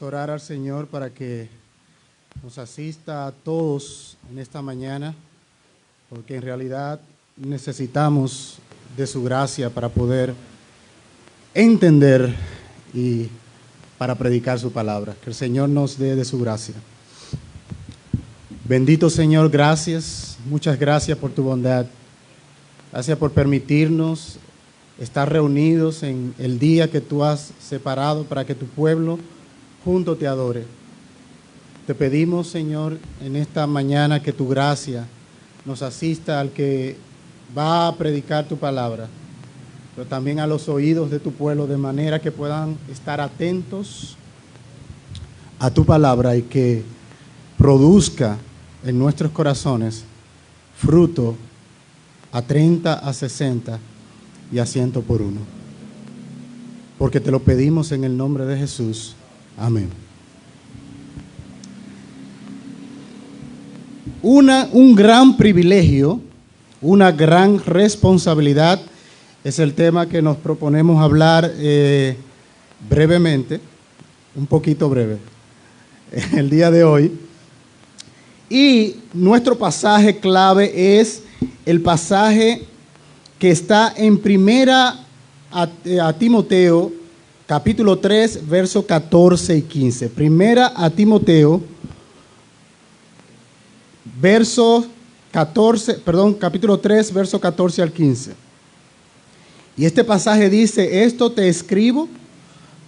Orar al Señor para que nos asista a todos en esta mañana, porque en realidad necesitamos de su gracia para poder entender y para predicar su palabra. Que el Señor nos dé de su gracia. Bendito Señor, gracias, muchas gracias por tu bondad. Gracias por permitirnos estar reunidos en el día que tú has separado para que tu pueblo junto te adore. Te pedimos, Señor, en esta mañana que tu gracia nos asista al que va a predicar tu palabra, pero también a los oídos de tu pueblo, de manera que puedan estar atentos a tu palabra y que produzca en nuestros corazones fruto a 30, a 60 y a 100 por uno. Porque te lo pedimos en el nombre de Jesús. Amén. Un gran privilegio, una gran responsabilidad es el tema que nos proponemos hablar brevemente, un poquito breve, el día de hoy. Y nuestro pasaje clave es el pasaje que está en primera a Timoteo, capítulo 3, versos 14 y 15. Primera a Timoteo, capítulo 3, versos 14 al 15. Y este pasaje dice: esto te escribo,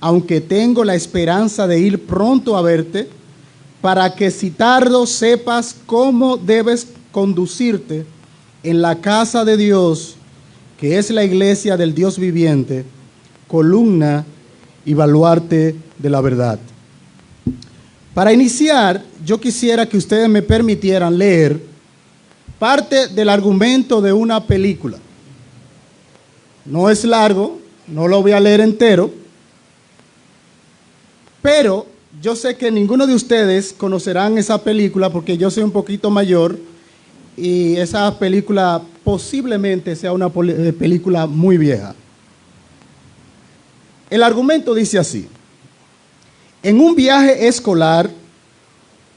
aunque tengo la esperanza de ir pronto a verte, para que si tardo sepas cómo debes conducirte en la casa de Dios, que es la iglesia del Dios viviente, columna y baluarte de la verdad. Para iniciar, yo quisiera que ustedes me permitieran leer parte del argumento de una película. No es largo, no lo voy a leer entero, pero yo sé que ninguno de ustedes conocerán esa película porque yo soy un poquito mayor y esa película posiblemente sea una película muy vieja. El argumento dice así: en un viaje escolar,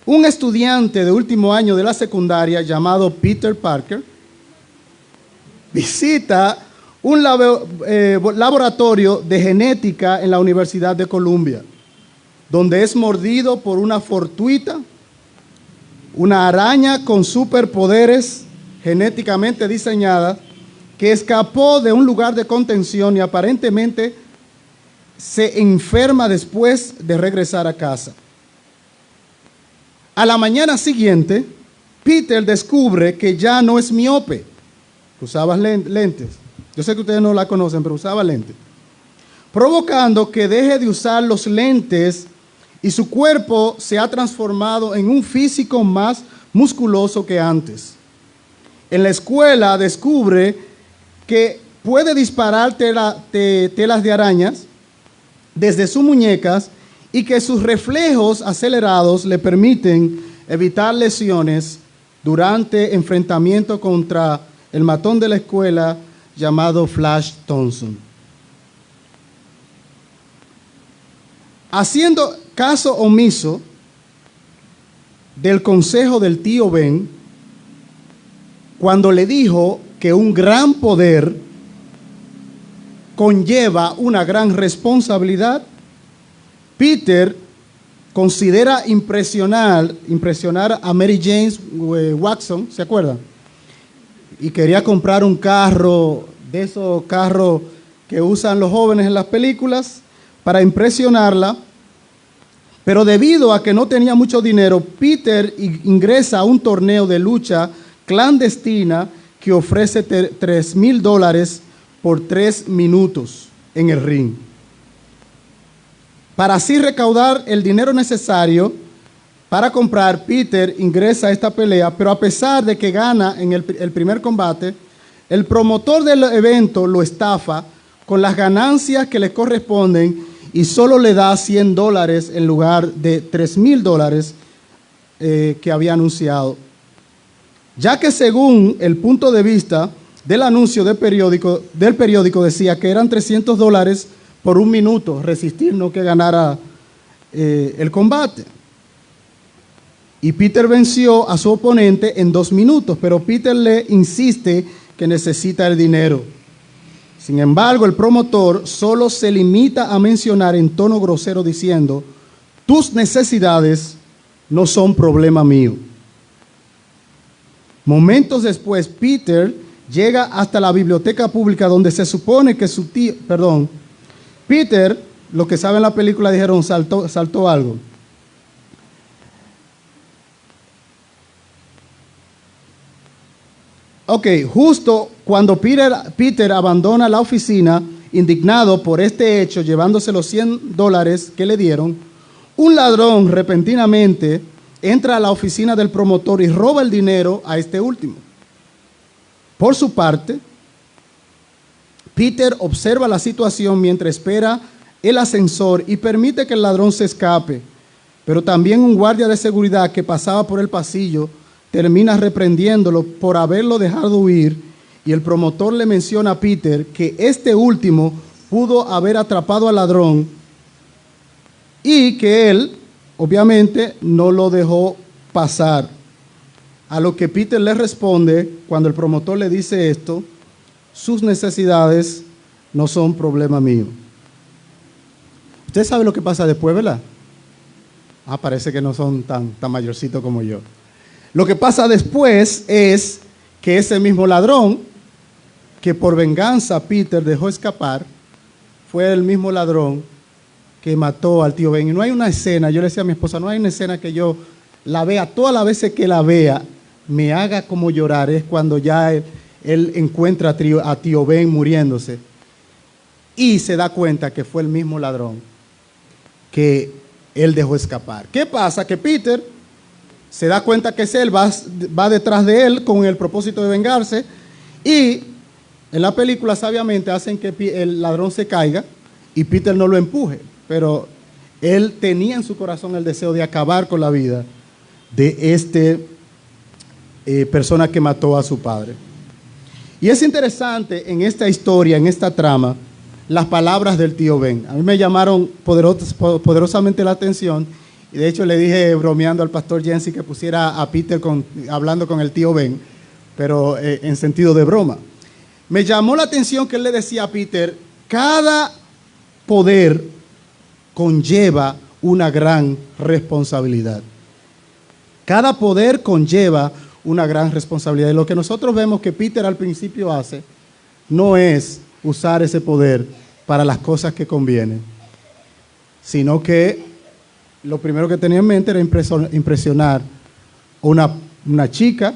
un estudiante de último año de la secundaria llamado Peter Parker visita un laboratorio de genética en la Universidad de Columbia, donde es mordido por una fortuita, una araña con superpoderes genéticamente diseñada que escapó de un lugar de contención y aparentemente se enferma después de regresar a casa. A la mañana siguiente, Peter descubre que ya no es miope. Usaba lentes. Yo sé que ustedes no la conocen, pero usaba lentes. Provocando que deje de usar los lentes y su cuerpo se ha transformado en un físico más musculoso que antes. En la escuela descubre que puede disparar telas de arañas desde sus muñecas y que sus reflejos acelerados le permiten evitar lesiones durante enfrentamiento contra el matón de la escuela llamado Flash Thompson. Haciendo caso omiso del consejo del tío Ben, cuando le dijo que un gran poder conlleva una gran responsabilidad, Peter considera impresionar a Mary Jane Watson, ¿se acuerdan? Y quería comprar un carro, de esos carros que usan los jóvenes en las películas, para impresionarla. Pero debido a que no tenía mucho dinero, Peter ingresa a un torneo de lucha clandestina que ofrece $3,000 por 3 minutos en el ring. Para así recaudar el dinero necesario para comprar, Peter ingresa a esta pelea, pero a pesar de que gana en el primer combate, el promotor del evento lo estafa con las ganancias que le corresponden y solo le da $100 en lugar de $3,000 que había anunciado. Ya que según el punto de vista del anuncio del periódico decía que eran $300 por 1 minuto, resistir no que ganara el combate. Y Peter venció a su oponente en 2 minutos, pero Peter le insiste que necesita el dinero. Sin embargo, el promotor solo se limita a mencionar en tono grosero diciendo: tus necesidades no son problema mío. Momentos después, Peter llega hasta la biblioteca pública donde se supone que su tío, Peter, los que saben la película dijeron saltó algo. Ok, justo cuando Peter abandona la oficina, indignado por este hecho, llevándose los $100 que le dieron, un ladrón repentinamente entra a la oficina del promotor y roba el dinero a este último. Por su parte, Peter observa la situación mientras espera el ascensor y permite que el ladrón se escape, pero también un guardia de seguridad que pasaba por el pasillo termina reprendiéndolo por haberlo dejado huir, y el promotor le menciona a Peter que este último pudo haber atrapado al ladrón y que él, obviamente, no lo dejó pasar. A lo que Peter le responde, cuando el promotor le dice esto: sus necesidades no son problema mío. Usted sabe lo que pasa después, ¿verdad? Parece que no son tan mayorcitos como yo. Lo que pasa después es que ese mismo ladrón, que por venganza Peter dejó escapar, fue el mismo ladrón que mató al tío Ben. Y no hay una escena, yo le decía a mi esposa, no hay una escena que yo la vea, todas las veces que la vea, me haga como llorar. Es cuando ya él encuentra a tío Ben muriéndose y se da cuenta que fue el mismo ladrón que él dejó escapar. ¿Qué pasa? Que Peter se da cuenta que es él, va detrás de él con el propósito de vengarse, y en la película sabiamente hacen que el ladrón se caiga y Peter no lo empuje, pero él tenía en su corazón el deseo de acabar con la vida de persona que mató a su padre. Y es interesante en esta historia, en esta trama, las palabras del tío Ben. A mí me llamaron poderosamente la atención. Y de hecho le dije bromeando al pastor Jensi que pusiera a Peter hablando con el tío Ben, pero en sentido de broma. Me llamó la atención que él le decía a Peter: cada poder conlleva una gran responsabilidad. Cada poder conlleva una gran responsabilidad. Y lo que nosotros vemos que Peter al principio hace no es usar ese poder para las cosas que convienen, sino que lo primero que tenía en mente era impresionar a una chica,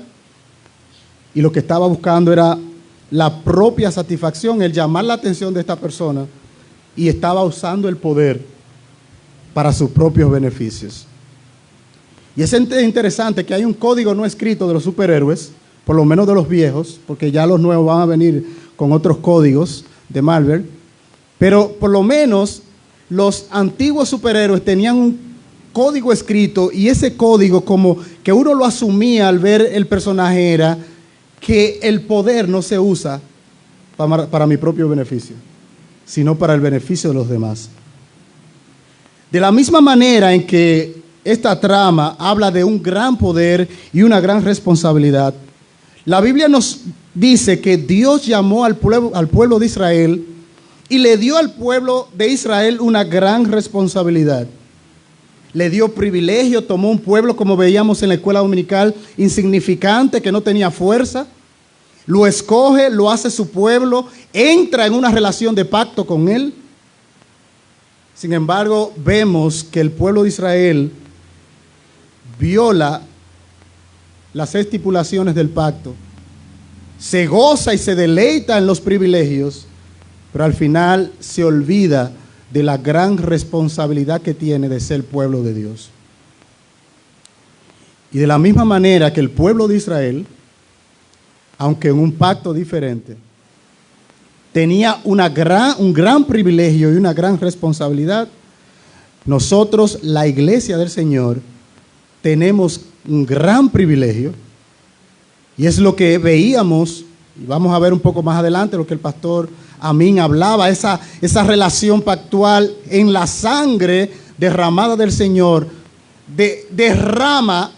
y lo que estaba buscando era la propia satisfacción, el llamar la atención de esta persona, y estaba usando el poder para sus propios beneficios. Y es interesante que hay un código no escrito de los superhéroes, por lo menos de los viejos, porque ya los nuevos van a venir con otros códigos de Marvel, pero por lo menos los antiguos superhéroes tenían un código escrito, y ese código, como que uno lo asumía al ver el personaje, era que el poder no se usa para mi propio beneficio, sino para el beneficio de los demás. De la misma manera en que esta trama habla de un gran poder y una gran responsabilidad, la Biblia nos dice que Dios llamó al pueblo de Israel y le dio al pueblo de Israel una gran responsabilidad. Le dio privilegio, tomó un pueblo, como veíamos en la escuela dominical, insignificante, que no tenía fuerza, lo escoge, lo hace su pueblo, entra en una relación de pacto con él. Sin embargo, vemos que el pueblo de Israel viola las estipulaciones del pacto, se goza y se deleita en los privilegios, pero al final se olvida de la gran responsabilidad que tiene de ser pueblo de Dios. Y de la misma manera que el pueblo de Israel, aunque en un pacto diferente, tenía un gran privilegio y una gran responsabilidad, nosotros, la iglesia del Señor, tenemos un gran privilegio, y es lo que veíamos, y vamos a ver un poco más adelante lo que el pastor Amín hablaba, esa relación pactual en la sangre derramada del Señor derrama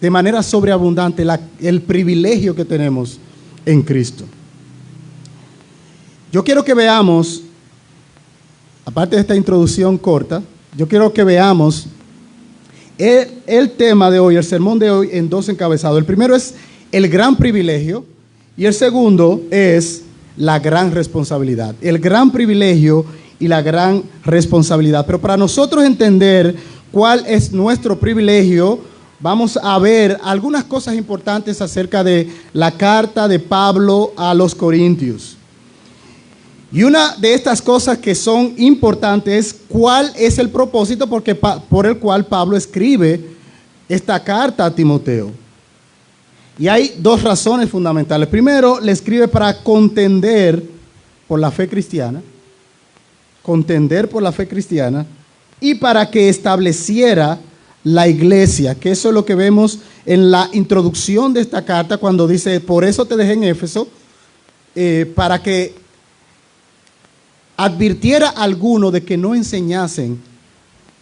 de manera sobreabundante el privilegio que tenemos en Cristo. Yo quiero que veamos, aparte de esta introducción corta, yo quiero que veamos el tema de hoy, el sermón de hoy, en dos encabezados. El primero es el gran privilegio y el segundo es la gran responsabilidad. El gran privilegio y la gran responsabilidad. Pero para nosotros entender cuál es nuestro privilegio, vamos a ver algunas cosas importantes acerca de la carta de Pablo a los Corintios. Y una de estas cosas que son importantes es cuál es el propósito por el cual Pablo escribe esta carta a Timoteo. Y hay dos razones fundamentales. Primero, le escribe para contender por la fe cristiana, y para que estableciera la iglesia, que eso es lo que vemos en la introducción de esta carta cuando dice, por eso te dejé en Éfeso, para que advirtiera a alguno de que no enseñasen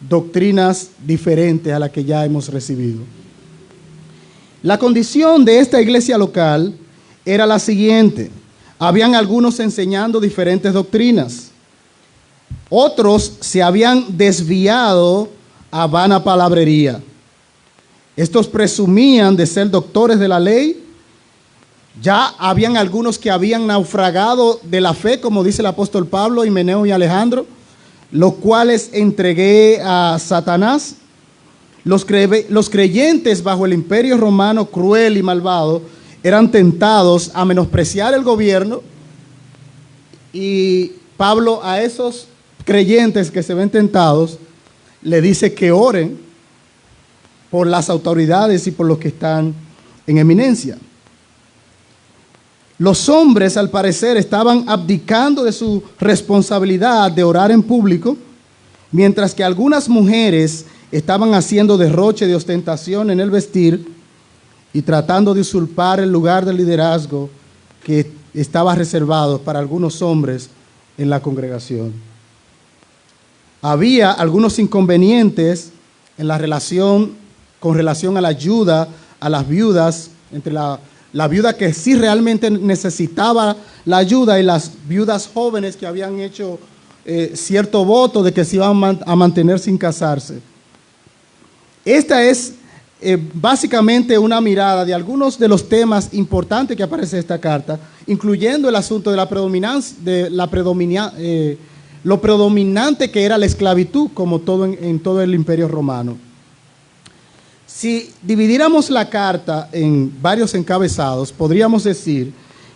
doctrinas diferentes a las que ya hemos recibido. La condición de esta iglesia local era la siguiente: habían algunos enseñando diferentes doctrinas, otros se habían desviado a vana palabrería. Estos presumían de ser doctores de la ley. Ya habían algunos que habían naufragado de la fe, como dice el apóstol Pablo, Himeneo y Alejandro, los cuales entregué a Satanás. Los creyentes bajo el imperio romano cruel y malvado eran tentados a menospreciar el gobierno, y Pablo a esos creyentes que se ven tentados le dice que oren por las autoridades y por los que están en eminencia. Los hombres, al parecer, estaban abdicando de su responsabilidad de orar en público, mientras que algunas mujeres estaban haciendo derroche de ostentación en el vestir y tratando de usurpar el lugar de liderazgo que estaba reservado para algunos hombres en la congregación. Había algunos inconvenientes en con relación a la ayuda a las viudas, entre la viuda que sí realmente necesitaba la ayuda y las viudas jóvenes que habían hecho cierto voto de que se iban a mantener sin casarse. Esta es básicamente una mirada de algunos de los temas importantes que aparece en esta carta, incluyendo el asunto de lo predominante que era la esclavitud, como todo en todo el imperio romano. Si dividiéramos la carta en varios encabezados, podríamos decir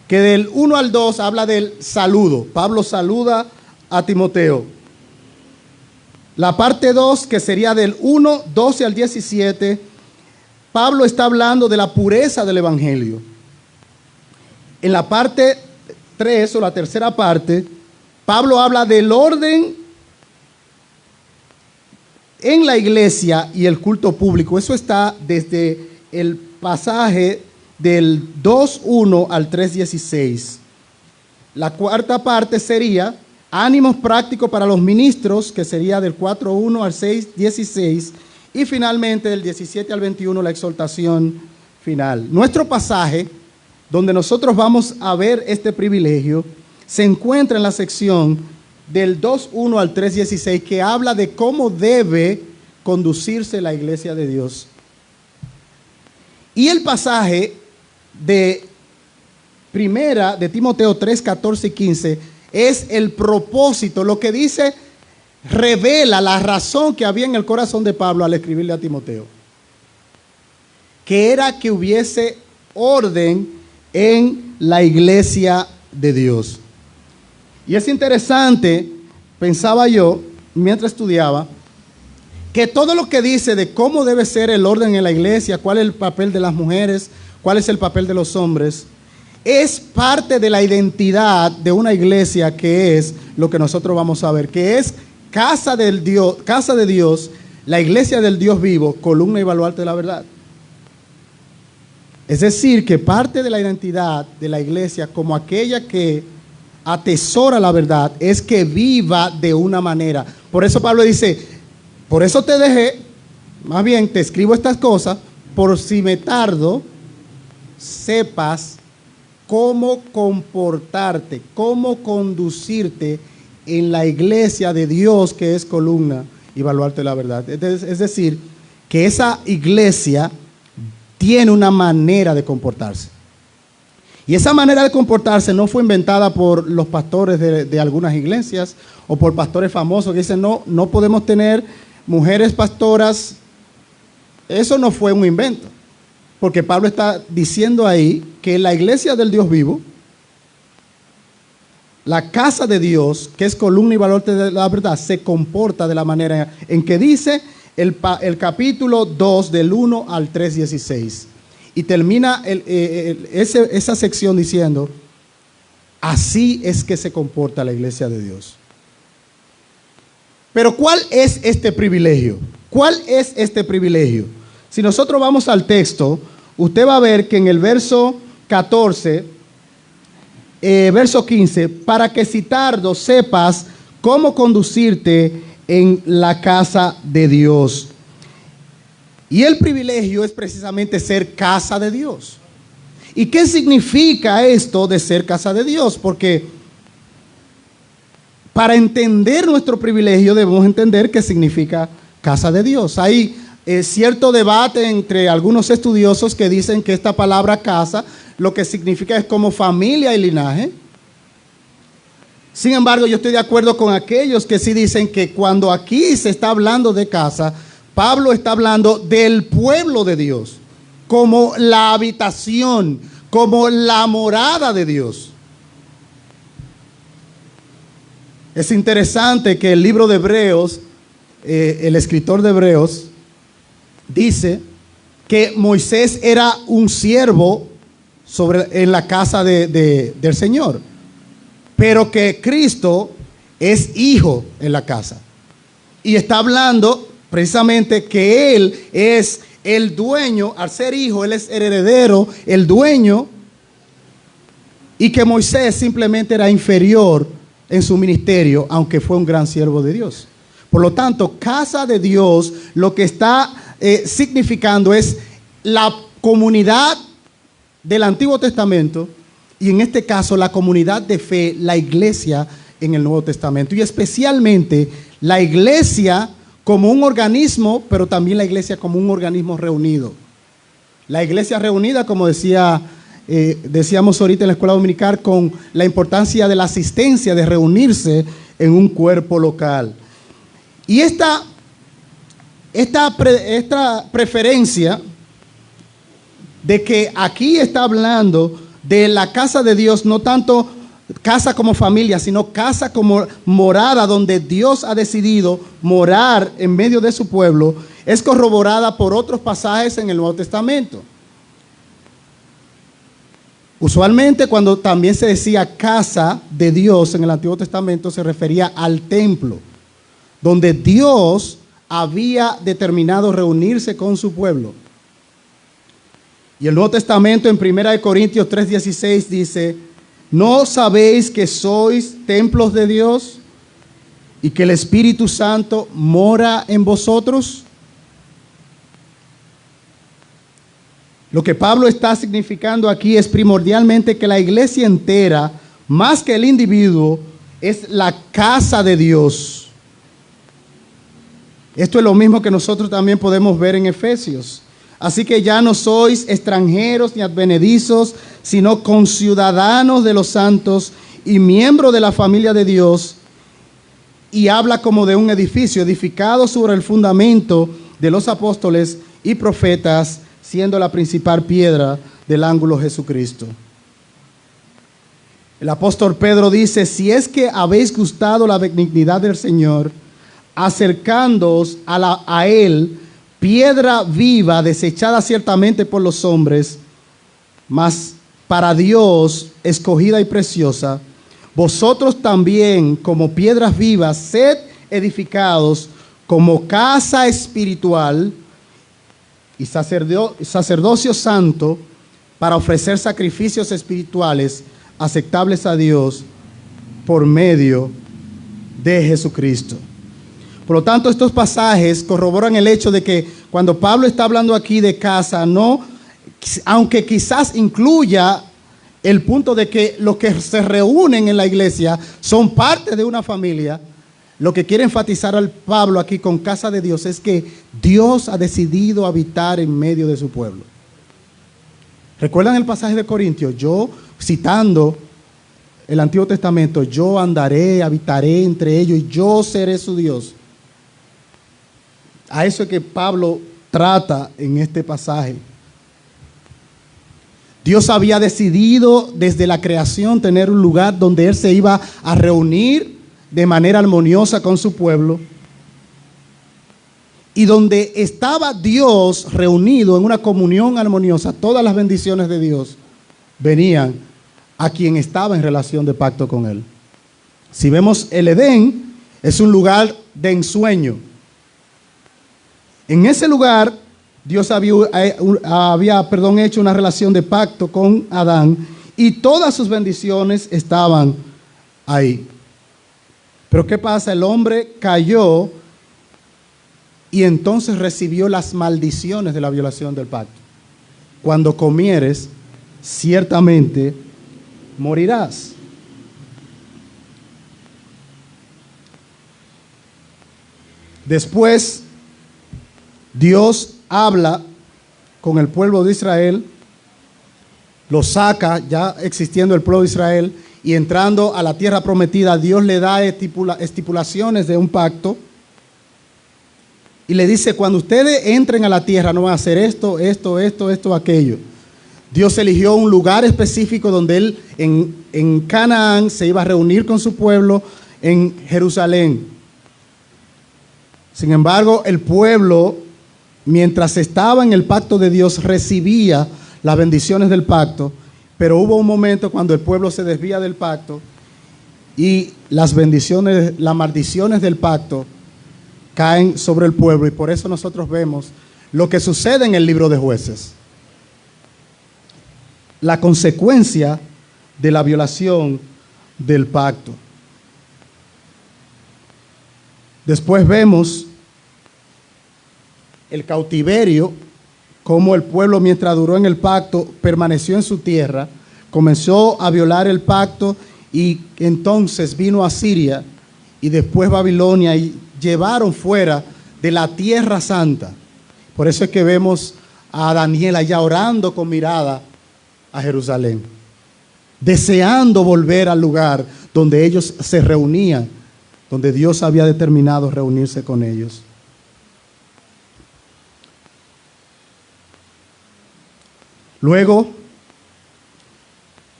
que del 1 al 2 habla del saludo. Pablo saluda a Timoteo. La parte 2, que sería del 1, 12 al 17, Pablo está hablando de la pureza del evangelio. En la parte 3, o la tercera parte, Pablo habla del orden en la iglesia y el culto público. Eso está desde el pasaje del 2:1 al 3:16. La cuarta parte sería ánimos prácticos para los ministros, que sería del 4:1 al 6:16. Y finalmente del 17 al 21 la exhortación final. Nuestro pasaje, donde nosotros vamos a ver este privilegio, se encuentra en la sección del 2:1 al 3:16, que habla de cómo debe conducirse la iglesia de Dios. Y el pasaje de primera de Timoteo 3, 14 y 15 es el propósito, lo que dice, revela la razón que había en el corazón de Pablo al escribirle a Timoteo, que era que hubiese orden en la iglesia de Dios. Y es interesante, pensaba yo, mientras estudiaba, que todo lo que dice de cómo debe ser el orden en la iglesia, cuál es el papel de las mujeres, cuál es el papel de los hombres, es parte de la identidad de una iglesia, que es lo que nosotros vamos a ver, que es casa de Dios, la iglesia del Dios vivo, columna y baluarte de la verdad. Es decir, que parte de la identidad de la iglesia como aquella que atesora la verdad es que viva de una manera. Por eso Pablo dice, por eso te dejé, más bien te escribo estas cosas, por si me tardo, sepas cómo comportarte, cómo conducirte en la iglesia de Dios que es columna y baluarte de la verdad. Es decir, que esa iglesia tiene una manera de comportarse. Y esa manera de comportarse no fue inventada por los pastores de algunas iglesias o por pastores famosos que dicen, no podemos tener mujeres pastoras. Eso no fue un invento. Porque Pablo está diciendo ahí que la iglesia del Dios vivo, la casa de Dios, que es columna y baluarte de la verdad, se comporta de la manera en que dice el capítulo 2 del 1 al 3:16. Y termina esa sección diciendo, así es que se comporta la iglesia de Dios. Pero ¿cuál es este privilegio? ¿Cuál es este privilegio? Si nosotros vamos al texto, usted va a ver que en el verso 14, verso 15, para que si tardo sepas cómo conducirte en la casa de Dios. Y el privilegio es precisamente ser casa de Dios. ¿Y qué significa esto de ser casa de Dios? Porque para entender nuestro privilegio debemos entender qué significa casa de Dios. Hay cierto debate entre algunos estudiosos que dicen que esta palabra casa lo que significa es como familia y linaje. Sin embargo, yo estoy de acuerdo con aquellos que sí dicen que cuando aquí se está hablando de casa, Pablo está hablando del pueblo de Dios, como la habitación, como la morada de Dios. Es interesante que el libro de Hebreos, el escritor de Hebreos, dice que Moisés era un siervo en la casa del Señor, pero que Cristo es hijo en la casa. Y está hablando precisamente que Él es el dueño, al ser hijo, Él es el heredero, el dueño, y que Moisés simplemente era inferior en su ministerio, aunque fue un gran siervo de Dios. Por lo tanto, casa de Dios, lo que está significando es la comunidad del Antiguo Testamento, y en este caso la comunidad de fe, la iglesia en el Nuevo Testamento, y especialmente la iglesia como un organismo, pero también la iglesia como un organismo reunido. La iglesia reunida, como decíamos ahorita en la escuela dominical, con la importancia de la asistencia, de reunirse en un cuerpo local. Y esta preferencia de que aquí está hablando de la casa de Dios, no tanto casa como familia, sino casa como morada donde Dios ha decidido morar en medio de su pueblo, es corroborada por otros pasajes en el Nuevo Testamento. Usualmente cuando también se decía casa de Dios en el Antiguo Testamento se refería al templo, donde Dios había determinado reunirse con su pueblo. Y el Nuevo Testamento en 1 Corintios 3:16 dice, ¿no sabéis que sois templos de Dios y que el Espíritu Santo mora en vosotros? Lo que Pablo está significando aquí es primordialmente que la iglesia entera, más que el individuo, es la casa de Dios. Esto es lo mismo que nosotros también podemos ver en Efesios. Así que ya no sois extranjeros ni advenedizos, sino conciudadanos de los santos y miembros de la familia de Dios. Y habla como de un edificio edificado sobre el fundamento de los apóstoles y profetas, siendo la principal piedra del ángulo Jesucristo. El apóstol Pedro dice, si es que habéis gustado la benignidad del Señor, acercándoos a Él, piedra viva, desechada ciertamente por los hombres, mas para Dios escogida y preciosa, vosotros también como piedras vivas, sed edificados como casa espiritual y sacerdocio santo para ofrecer sacrificios espirituales aceptables a Dios por medio de Jesucristo. Por lo tanto, estos pasajes corroboran el hecho de que cuando Pablo está hablando aquí de casa, no, aunque quizás incluya el punto de que los que se reúnen en la iglesia son parte de una familia, lo que quiere enfatizar al Pablo aquí con casa de Dios es que Dios ha decidido habitar en medio de su pueblo. ¿Recuerdan el pasaje de Corintios? Yo, citando el Antiguo Testamento, yo andaré, habitaré entre ellos y yo seré su Dios. A eso es que Pablo trata en este pasaje. Dios había decidido desde la creación tener un lugar donde Él se iba a reunir de manera armoniosa con su pueblo. Y donde estaba Dios reunido en una comunión armoniosa, todas las bendiciones de Dios venían a quien estaba en relación de pacto con Él. Si vemos el Edén, es un lugar de ensueño. En ese lugar, Dios había hecho una relación de pacto con Adán y todas sus bendiciones estaban ahí. Pero ¿qué pasa? El hombre cayó y entonces recibió las maldiciones de la violación del pacto. Cuando comieres, ciertamente morirás. Después, Dios habla con el pueblo de Israel, lo saca, ya existiendo el pueblo de Israel, y entrando a la tierra prometida, Dios le da estipulaciones de un pacto, y le dice, cuando ustedes entren a la tierra, no van a hacer esto, aquello. Dios eligió un lugar específico donde Él, en Canaán, se iba a reunir con su pueblo, en Jerusalén. Sin embargo, el pueblo, mientras estaba en el pacto de Dios, recibía las bendiciones del pacto, pero hubo un momento cuando el pueblo se desvía del pacto y las maldiciones del pacto caen sobre el pueblo, y por eso nosotros vemos lo que sucede en el libro de Jueces. La consecuencia de la violación del pacto. Después vemos el cautiverio, cómo el pueblo, mientras duró en el pacto, permaneció en su tierra, comenzó a violar el pacto, y entonces vino Asiria y después Babilonia y llevaron fuera de la tierra santa. Por eso es que vemos a Daniel allá orando con mirada a Jerusalén, deseando volver al lugar donde ellos se reunían, donde Dios había determinado reunirse con ellos. Luego,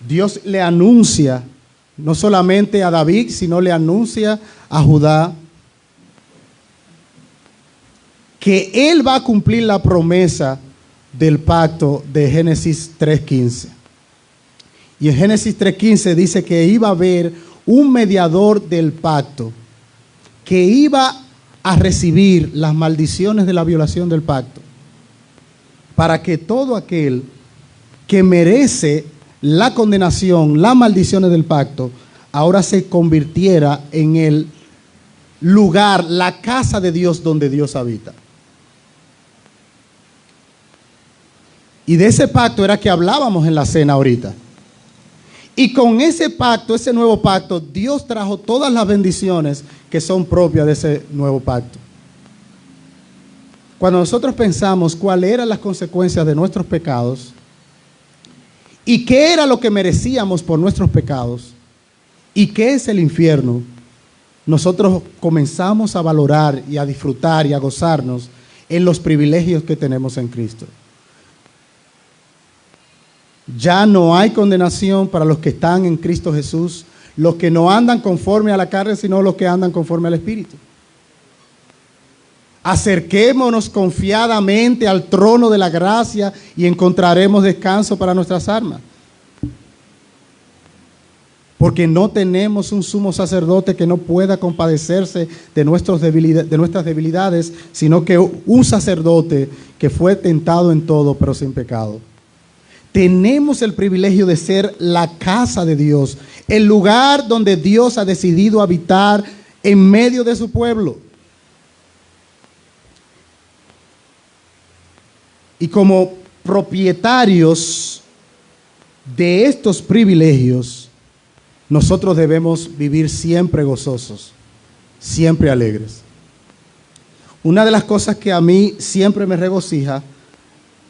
Dios le anuncia, no solamente a David, sino le anuncia a Judá que Él va a cumplir la promesa del pacto de Génesis 3:15. Y en Génesis 3:15 dice que iba a haber un mediador del pacto, que iba a recibir las maldiciones de la violación del pacto, para que todo aquel que merece la condenación, las maldiciones del pacto, ahora se convirtiera en el lugar, la casa de Dios donde Dios habita. Y de ese pacto era que hablábamos en la cena ahorita. Y con ese pacto, ese nuevo pacto, Dios trajo todas las bendiciones que son propias de ese nuevo pacto. Cuando nosotros pensamos cuáles eran las consecuencias de nuestros pecados y qué era lo que merecíamos por nuestros pecados y qué es el infierno, nosotros comenzamos a valorar y a disfrutar y a gozarnos en los privilegios que tenemos en Cristo. Ya no hay condenación para los que están en Cristo Jesús, los que no andan conforme a la carne, sino los que andan conforme al Espíritu. Acerquémonos confiadamente al trono de la gracia y encontraremos descanso para nuestras almas. Porque no tenemos un sumo sacerdote que no pueda compadecerse de nuestras debilidades, sino que un sacerdote que fue tentado en todo, pero sin pecado. Tenemos el privilegio de ser la casa de Dios, el lugar donde Dios ha decidido habitar en medio de su pueblo. Y como propietarios de estos privilegios, nosotros debemos vivir siempre gozosos, siempre alegres. Una de las cosas que a mí siempre me regocija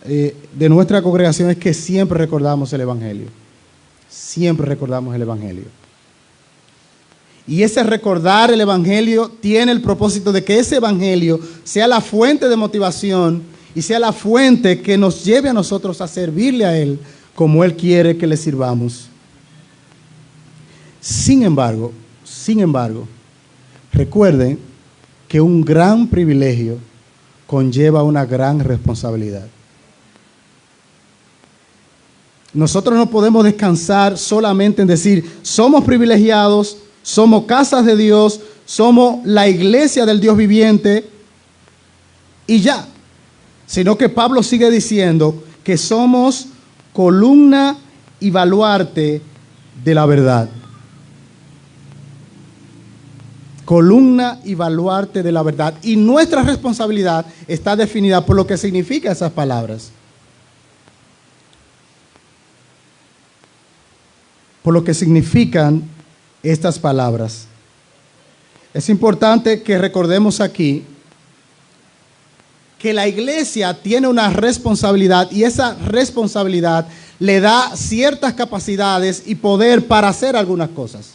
de nuestra congregación es que siempre recordamos el Evangelio. Siempre recordamos el Evangelio. Y ese recordar el Evangelio tiene el propósito de que ese Evangelio sea la fuente de motivación y sea la fuente que nos lleve a nosotros a servirle a Él como Él quiere que le sirvamos. Sin embargo, recuerden que un gran privilegio conlleva una gran responsabilidad. Nosotros no podemos descansar solamente en decir, somos privilegiados, somos casas de Dios, somos la iglesia del Dios viviente y ya. Sino que Pablo sigue diciendo que somos columna y baluarte de la verdad. Columna y baluarte de la verdad. Y nuestra responsabilidad está definida por lo que significan esas palabras. Por lo que significan estas palabras. Es importante que recordemos aquí que la iglesia tiene una responsabilidad y esa responsabilidad le da ciertas capacidades y poder para hacer algunas cosas.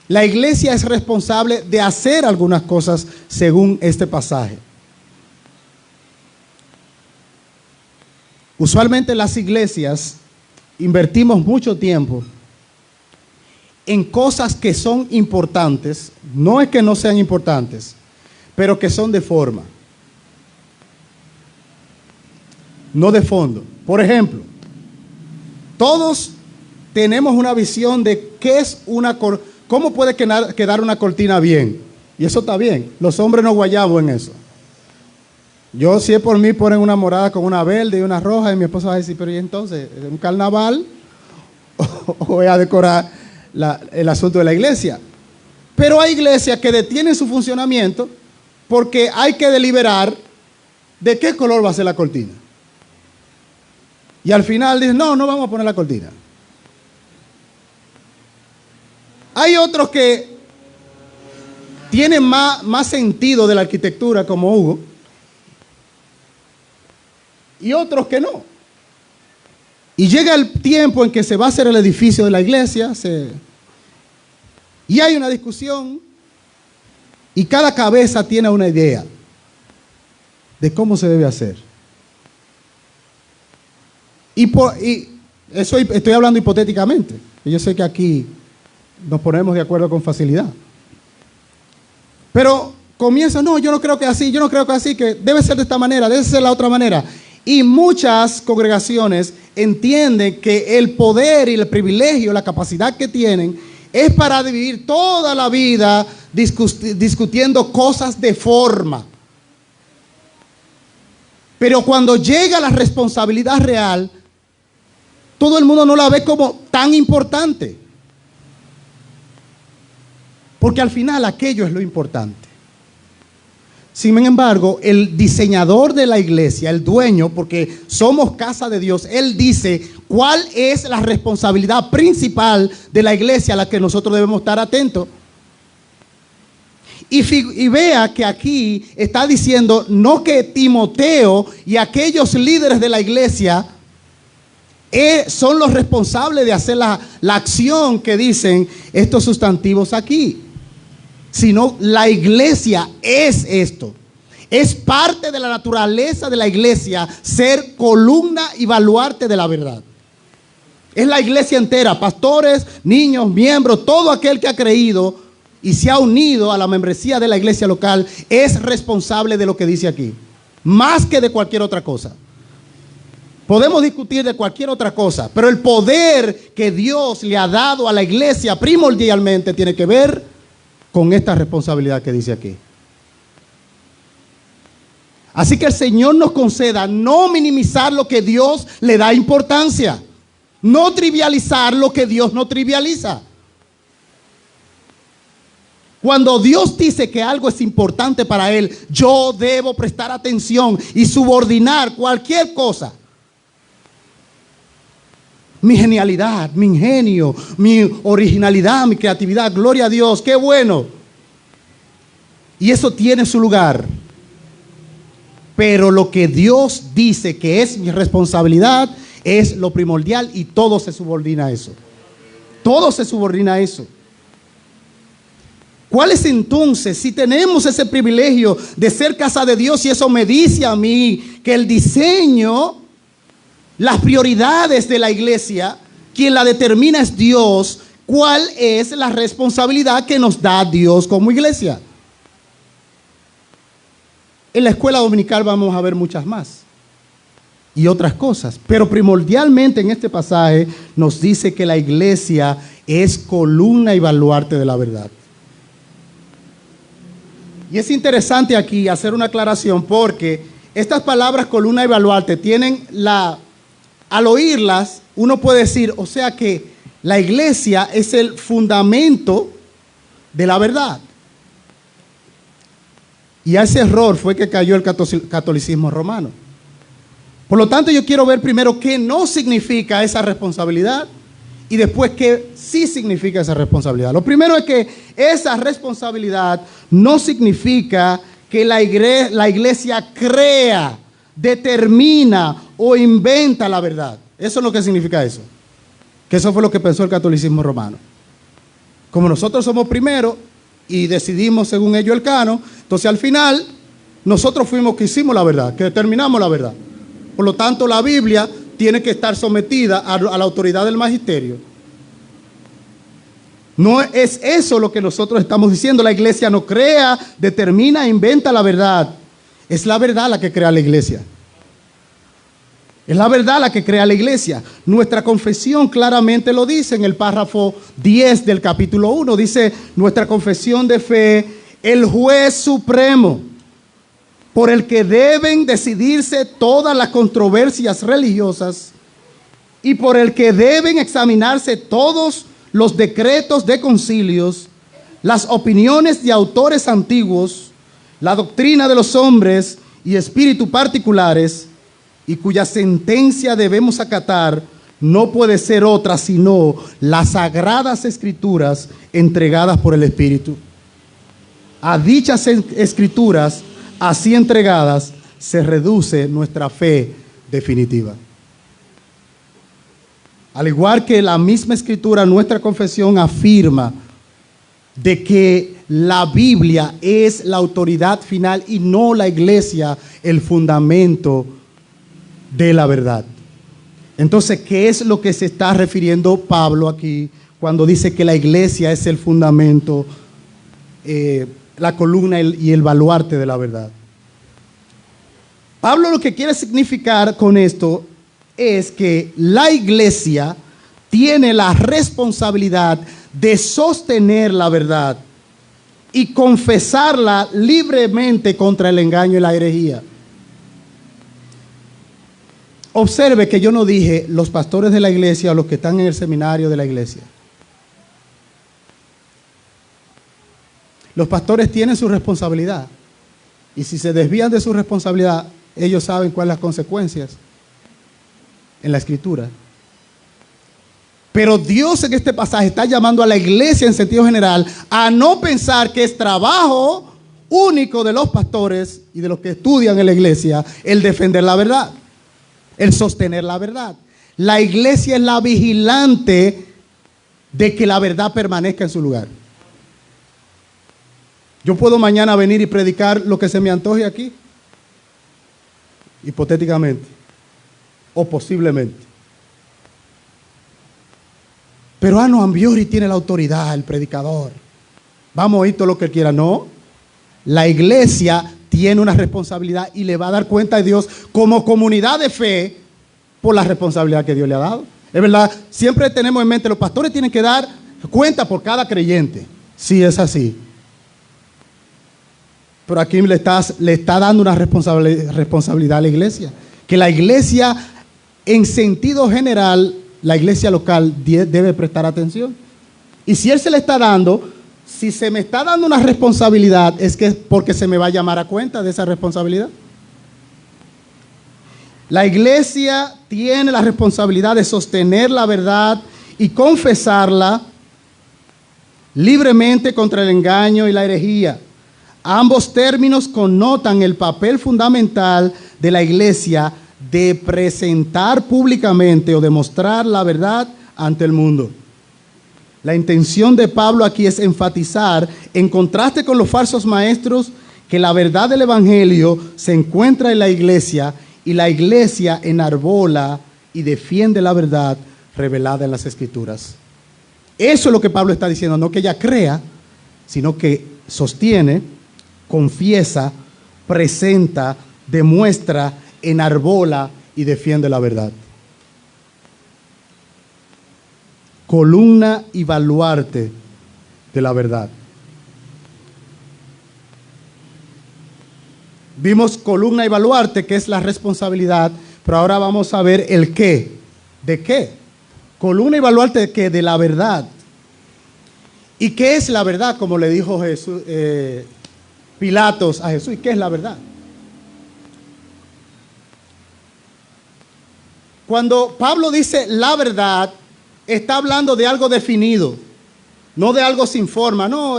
La iglesia es responsable de hacer algunas cosas según este pasaje. Usualmente las iglesias invertimos mucho tiempo en cosas que son importantes, no es que no sean importantes, pero que son de forma, no de fondo. Por ejemplo, todos tenemos una visión de qué es cómo puede quedar una cortina bien, y eso está bien. Los hombres no guayamos en eso. Yo, si es por mí, ponen una morada con una verde y una roja, y mi esposa va a decir, pero ¿y entonces? ¿Es un carnaval? ¿O voy a decorar el asunto de la iglesia? Pero hay iglesias que detienen su funcionamiento porque hay que deliberar de qué color va a ser la cortina. Y al final dicen, no vamos a poner la cortina. Hay otros que tienen más sentido de la arquitectura, como Hugo, y otros que no. Y llega el tiempo en que se va a hacer el edificio de la iglesia, y hay una discusión, y cada cabeza tiene una idea de cómo se debe hacer. Y eso estoy hablando hipotéticamente. Yo sé que aquí nos ponemos de acuerdo con facilidad. Pero comienza, no, yo no creo que así, yo no creo que así, que debe ser de esta manera, debe ser de la otra manera. Y muchas congregaciones entienden que el poder y el privilegio, la capacidad que tienen, es para vivir toda la vida discutiendo cosas de forma. Pero cuando llega la responsabilidad real, todo el mundo no la ve como tan importante. Porque al final aquello es lo importante. Sin embargo, el diseñador de la iglesia, el dueño, porque somos casa de Dios, él dice cuál es la responsabilidad principal de la iglesia a la que nosotros debemos estar atentos. Y vea que aquí está diciendo no que Timoteo y aquellos líderes de la iglesia son los responsables de hacer la acción que dicen estos sustantivos aquí, sino la iglesia es esto. Es parte de la naturaleza de la iglesia ser columna y baluarte de la verdad. Es la iglesia entera, pastores, niños, miembros, todo aquel que ha creído y se ha unido a la membresía de la iglesia local es responsable de lo que dice aquí, más que de cualquier otra cosa. Podemos discutir de cualquier otra cosa, pero el poder que Dios le ha dado a la iglesia primordialmente tiene que ver con esta responsabilidad que dice aquí. Así que el Señor nos conceda no minimizar lo que Dios le da importancia, no trivializar lo que Dios no trivializa. Cuando Dios dice que algo es importante para Él, yo debo prestar atención y subordinar cualquier cosa. Mi genialidad, mi ingenio, mi originalidad, mi creatividad, gloria a Dios, qué bueno. Y eso tiene su lugar. Pero lo que Dios dice que es mi responsabilidad es lo primordial y todo se subordina a eso. Todo se subordina a eso. ¿Cuál es entonces, si tenemos ese privilegio de ser casa de Dios y eso me dice a mí que el diseño, las prioridades de la iglesia, quien la determina es Dios, ¿cuál es la responsabilidad que nos da Dios como iglesia? En la escuela dominical vamos a ver muchas más y otras cosas, pero primordialmente en este pasaje nos dice que la iglesia es columna y baluarte de la verdad. Y es interesante aquí hacer una aclaración porque estas palabras columna y baluarte tienen al oírlas uno puede decir, o sea que la iglesia es el fundamento de la verdad. Y a ese error fue que cayó el catolicismo romano. Por lo tanto, yo quiero ver primero qué no significa esa responsabilidad y después qué sí significa esa responsabilidad. Lo primero es que esa responsabilidad no significa que la iglesia crea, determina o inventa la verdad. Eso es lo que significa eso. Que eso fue lo que pensó el catolicismo romano. Como nosotros somos primero y decidimos según ellos el canon, entonces al final nosotros fuimos que hicimos la verdad, que determinamos la verdad. Por lo tanto, la Biblia tiene que estar sometida a la autoridad del magisterio. No es eso lo que nosotros estamos diciendo. La iglesia no crea, determina, inventa la verdad. Es la verdad la que crea la iglesia. Es la verdad la que crea la iglesia. Nuestra confesión claramente lo dice en el párrafo 10 del capítulo 1. Dice nuestra confesión de fe, el juez supremo por el que deben decidirse todas las controversias religiosas y por el que deben examinarse todos los decretos de concilios, las opiniones de autores antiguos, la doctrina de los hombres y espíritus particulares, y cuya sentencia debemos acatar, no puede ser otra sino las sagradas escrituras entregadas por el Espíritu. A dichas escrituras, así entregadas, se reduce nuestra fe definitiva. Al igual que la misma escritura, nuestra confesión afirma de que la Biblia es la autoridad final y no la iglesia el fundamento de la verdad. Entonces, ¿qué es lo que se está refiriendo Pablo aquí cuando dice que la iglesia es el fundamento, la columna y el baluarte de la verdad? Pablo lo que quiere significar con esto es que la iglesia tiene la responsabilidad de sostener la verdad y confesarla libremente contra el engaño y la herejía. Observe que yo no dije los pastores de la iglesia o los que están en el seminario de la iglesia. Los pastores tienen su responsabilidad y si se desvían de su responsabilidad, ellos saben cuáles son las consecuencias en la escritura. Pero Dios en este pasaje está llamando a la iglesia en sentido general a no pensar que es trabajo único de los pastores y de los que estudian en la iglesia el defender la verdad, el sostener la verdad. La iglesia es la vigilante de que la verdad permanezca en su lugar. Yo puedo mañana venir y predicar lo que se me antoje aquí, hipotéticamente o posiblemente. Pero no, Ambiori tiene la autoridad, el predicador. Vamos a oír todo lo que él quiera. No, la iglesia tiene una responsabilidad y le va a dar cuenta a Dios como comunidad de fe por la responsabilidad que Dios le ha dado. Es verdad, siempre tenemos en mente, los pastores tienen que dar cuenta por cada creyente. Sí, es así. Pero aquí le está dando una responsabilidad a la iglesia. Que la iglesia, en sentido general, la iglesia local debe prestar atención. Y si él se le está dando, si se me está dando una responsabilidad, es que porque se me va a llamar a cuenta de esa responsabilidad. La iglesia tiene la responsabilidad de sostener la verdad y confesarla libremente contra el engaño y la herejía. Ambos términos connotan el papel fundamental de la iglesia de presentar públicamente o demostrar la verdad ante el mundo. La intención de Pablo aquí es enfatizar, en contraste con los falsos maestros, que la verdad del evangelio se encuentra en la iglesia y la iglesia enarbola y defiende la verdad revelada en las Escrituras. Eso es lo que Pablo está diciendo, no que ella crea, sino que sostiene, confiesa, presenta, demuestra, enarbola y defiende la verdad. Columna y baluarte de la verdad. Vimos columna y baluarte, que es la responsabilidad, pero ahora vamos a ver el qué. ¿De qué? Columna y baluarte de qué? De la verdad. ¿Y qué es la verdad? Como le dijo Jesús, Pilatos a Jesús. ¿Y qué es la verdad? Cuando Pablo dice la verdad, está hablando de algo definido, no de algo sin forma. No,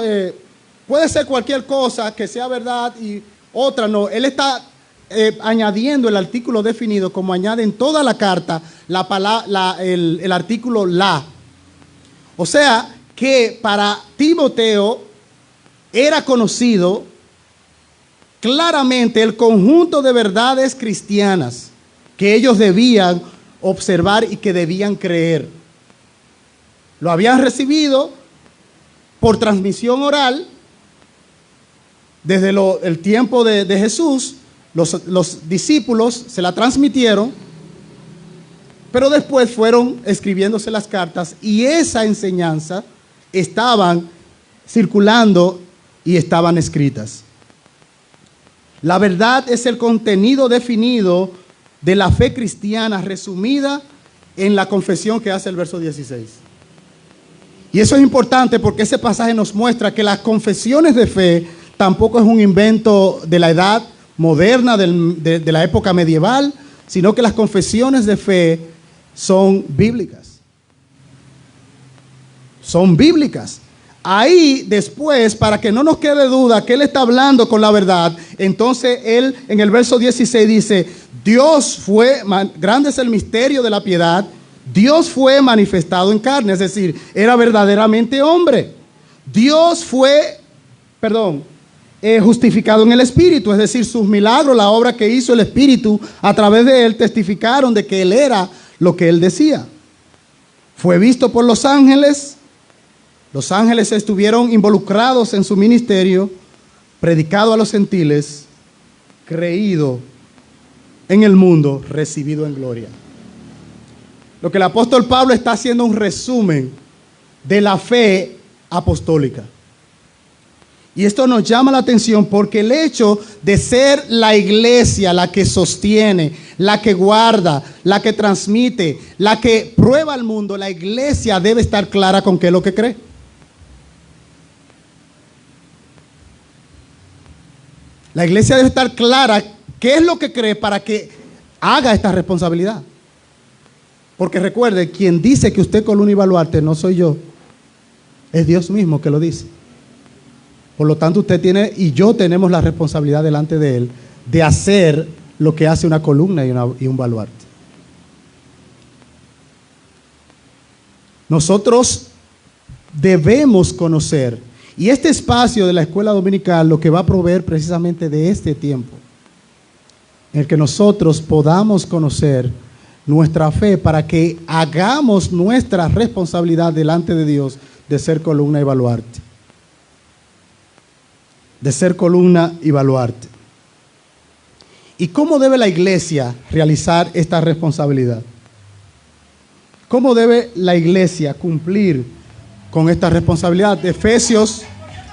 puede ser cualquier cosa que sea verdad y otra no. Él está añadiendo el artículo definido, como añade en toda la carta el artículo la. O sea, que para Timoteo era conocido claramente el conjunto de verdades cristianas que ellos debían observar y que debían creer. Lo habían recibido por transmisión oral desde el tiempo de Jesús. Los discípulos se la transmitieron, pero después fueron escribiéndose las cartas y esa enseñanza estaban circulando y estaban escritas. La verdad es el contenido definido de la fe cristiana resumida en la confesión que hace el verso 16. Y eso es importante porque ese pasaje nos muestra que las confesiones de fe tampoco es un invento de la edad moderna, de la época medieval, sino que las confesiones de fe son bíblicas. Son bíblicas. Ahí después, para que no nos quede duda que él está hablando con la verdad, entonces él en el verso 16 dice, grande es el misterio de la piedad, Dios fue manifestado en carne, es decir, era verdaderamente hombre. Dios fue, justificado en el Espíritu, es decir, sus milagros, la obra que hizo el Espíritu a través de él testificaron de que él era lo que él decía. Fue visto por los ángeles estuvieron involucrados en su ministerio, predicado a los gentiles, creído en el mundo, recibido en gloria. Lo que el apóstol Pablo está haciendo un resumen de la fe apostólica. Y esto nos llama la atención porque el hecho de ser la iglesia la que sostiene, la que guarda, la que transmite, la que prueba al mundo, la iglesia debe estar clara con qué es lo que cree. La iglesia debe estar clara qué es lo que cree para que haga esta responsabilidad. Porque recuerde, quien dice que usted columna y baluarte no soy yo, es Dios mismo que lo dice. Por lo tanto, usted tiene y yo tenemos la responsabilidad delante de Él de hacer lo que hace una columna y un baluarte. Nosotros debemos conocer, y este espacio de la escuela dominical lo que va a proveer precisamente de este tiempo, en el que nosotros podamos conocer nuestra fe para que hagamos nuestra responsabilidad delante de Dios de ser columna y baluarte. De ser columna y baluarte. ¿Y cómo debe la iglesia realizar esta responsabilidad? ¿Cómo debe la iglesia cumplir con esta responsabilidad? Efesios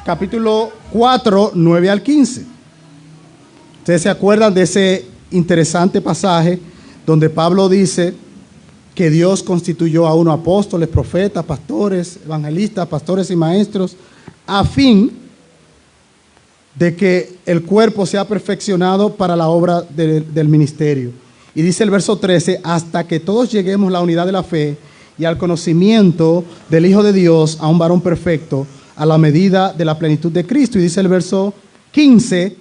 capítulo 4, 9 al 15. Ustedes se acuerdan de ese interesante pasaje donde Pablo dice que Dios constituyó a uno apóstoles, profetas, pastores, evangelistas, pastores y maestros a fin de que el cuerpo sea perfeccionado para la obra del ministerio. Y dice el verso 13, hasta que todos lleguemos a la unidad de la fe y al conocimiento del Hijo de Dios, a un varón perfecto, a la medida de la plenitud de Cristo. Y dice el verso 15,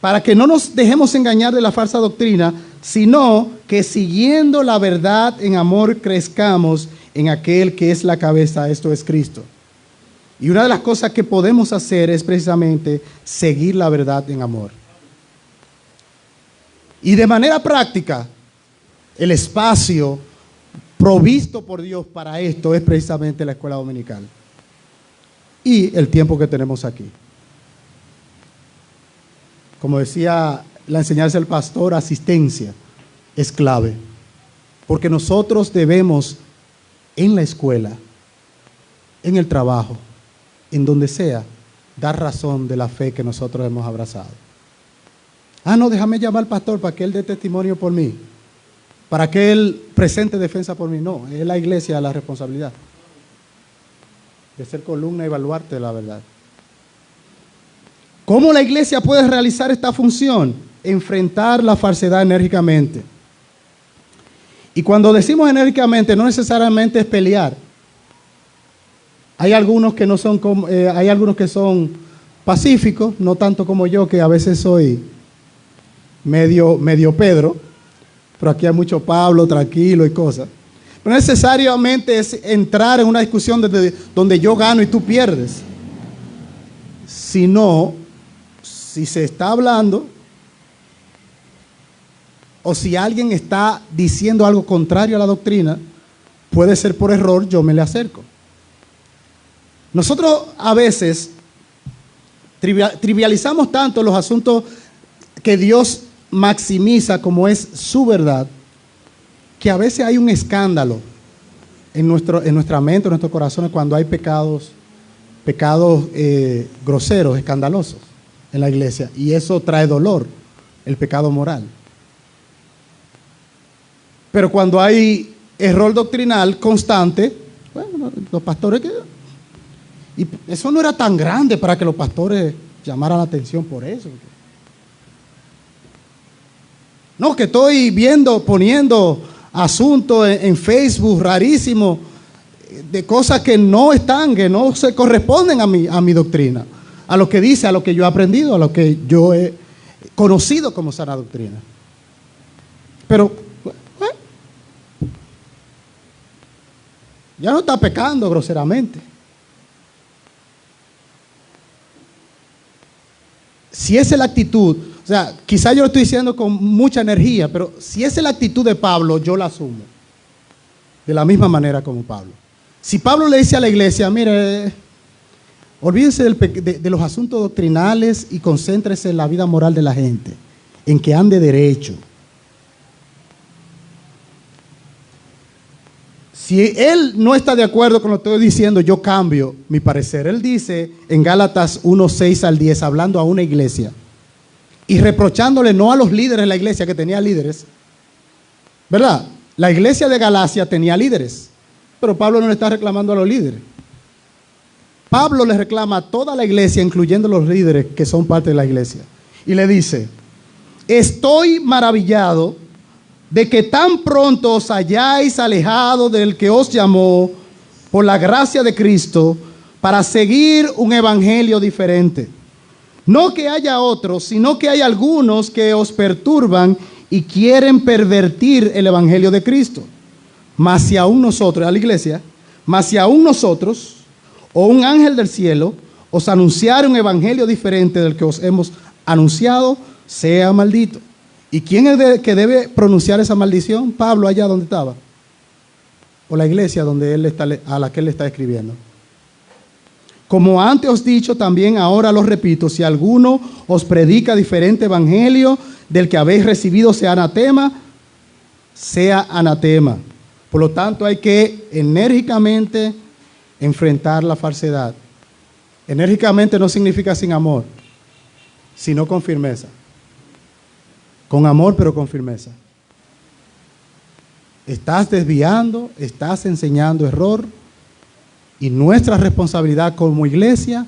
para que no nos dejemos engañar de la falsa doctrina, sino que siguiendo la verdad en amor crezcamos en aquel que es la cabeza, esto es Cristo. Y una de las cosas que podemos hacer es precisamente seguir la verdad en amor. Y de manera práctica, el espacio provisto por Dios para esto es precisamente la escuela dominical y el tiempo que tenemos aquí. Como decía la enseñanza del pastor, asistencia es clave, porque nosotros debemos en la escuela, en el trabajo, en donde sea, dar razón de la fe que nosotros hemos abrazado. Ah, no, déjame llamar al pastor para que él dé testimonio por mí, para que él presente defensa por mí. No, es la iglesia la responsabilidad de ser columna y baluarte de la verdad. ¿Cómo la iglesia puede realizar esta función? Enfrentar la falsedad enérgicamente. Y cuando decimos enérgicamente, no necesariamente es pelear. Hay algunos que no son, hay algunos que son pacíficos, no tanto como yo, que a veces soy medio Pedro, pero aquí hay mucho Pablo, tranquilo y cosas. No necesariamente es entrar en una discusión donde yo gano y tú pierdes, sino si se está hablando o si alguien está diciendo algo contrario a la doctrina, puede ser por error, yo me le acerco. Nosotros a veces trivializamos tanto los asuntos que Dios maximiza como es su verdad, que a veces hay un escándalo en nuestra mente, en nuestros corazones, cuando hay pecados groseros, escandalosos en la iglesia, y eso trae dolor, el pecado moral. Pero cuando hay error doctrinal constante, bueno, los pastores y eso no era tan grande para que los pastores llamaran la atención por eso. No, que estoy poniendo asuntos en Facebook rarísimos de cosas que no se corresponden a mi doctrina, a lo que dice, a lo que yo he aprendido, a lo que yo he conocido como sana doctrina. Pero ya no está pecando groseramente. Si esa es la actitud, o sea, quizá yo lo estoy diciendo con mucha energía, pero si esa es la actitud de Pablo, yo la asumo. De la misma manera como Pablo. Si Pablo le dice a la iglesia, mire, olvídense de los asuntos doctrinales y concéntrese en la vida moral de la gente, en que ande derecho. Si él no está de acuerdo con lo que estoy diciendo, yo cambio mi parecer. Él dice en Gálatas 1:6 al 10, hablando a una iglesia y reprochándole no a los líderes de la iglesia, que tenía líderes, ¿verdad? La iglesia de Galacia tenía líderes, pero Pablo no le está reclamando a los líderes. Pablo le reclama a toda la iglesia, incluyendo los líderes que son parte de la iglesia, y le dice: estoy maravillado de que tan pronto os hayáis alejado del que os llamó por la gracia de Cristo para seguir un evangelio diferente. No que haya otros, sino que hay algunos que os perturban y quieren pervertir el evangelio de Cristo. Mas si aún nosotros, a la iglesia, mas si aún nosotros o un ángel del cielo os anunciara un evangelio diferente del que os hemos anunciado, sea maldito. ¿Y quién es el que debe pronunciar esa maldición? Pablo, allá donde estaba, o la iglesia donde a la que él está escribiendo. Como antes os he dicho, también ahora lo repito: si alguno os predica diferente evangelio del que habéis recibido, sea anatema, sea anatema. Por lo tanto, hay que enérgicamente enfrentar la falsedad. Enérgicamente no significa sin amor, sino con firmeza. Con amor, pero con firmeza. Estás desviando, estás enseñando error, Y nuestra responsabilidad como iglesia,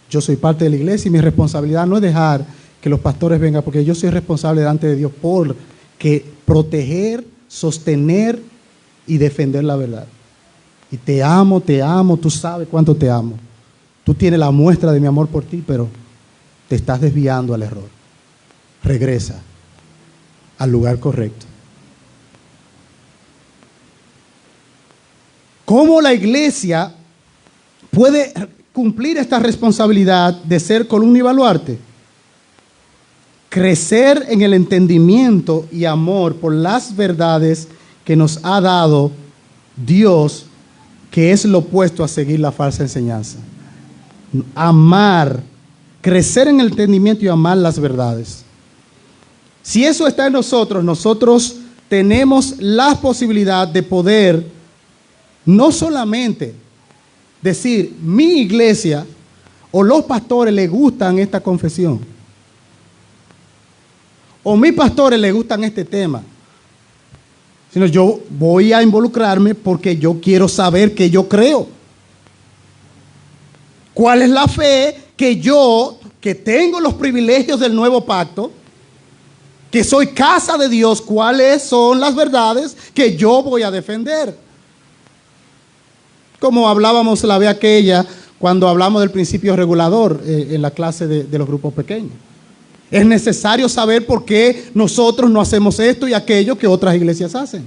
yo soy parte de la iglesia y mi responsabilidad no es dejar que los pastores vengan, porque yo soy responsable delante de Dios por proteger, sostener y defender la verdad. Y te amo, tú sabes cuánto te amo. Tú tienes la muestra de mi amor por ti, pero te estás desviando al error. Regresa al lugar correcto. ¿Cómo la iglesia puede cumplir esta responsabilidad de ser columna y baluarte? Crecer en el entendimiento y amor por las verdades que nos ha dado Dios, que es lo opuesto a seguir la falsa enseñanza. Amar, crecer en el entendimiento y amar las verdades. Si eso está en nosotros, nosotros tenemos la posibilidad de poder no solamente decir, mi iglesia o los pastores les gustan esta confesión, o mis pastores les gustan este tema, sino yo voy a involucrarme porque yo quiero saber qué yo creo. ¿Cuál es la fe que yo, que tengo los privilegios del nuevo pacto, que soy casa de Dios, cuáles son las verdades que yo voy a defender? Como hablábamos la vez aquella cuando hablamos del principio regulador en la clase de los grupos pequeños. Es necesario saber por qué nosotros no hacemos esto y aquello que otras iglesias hacen.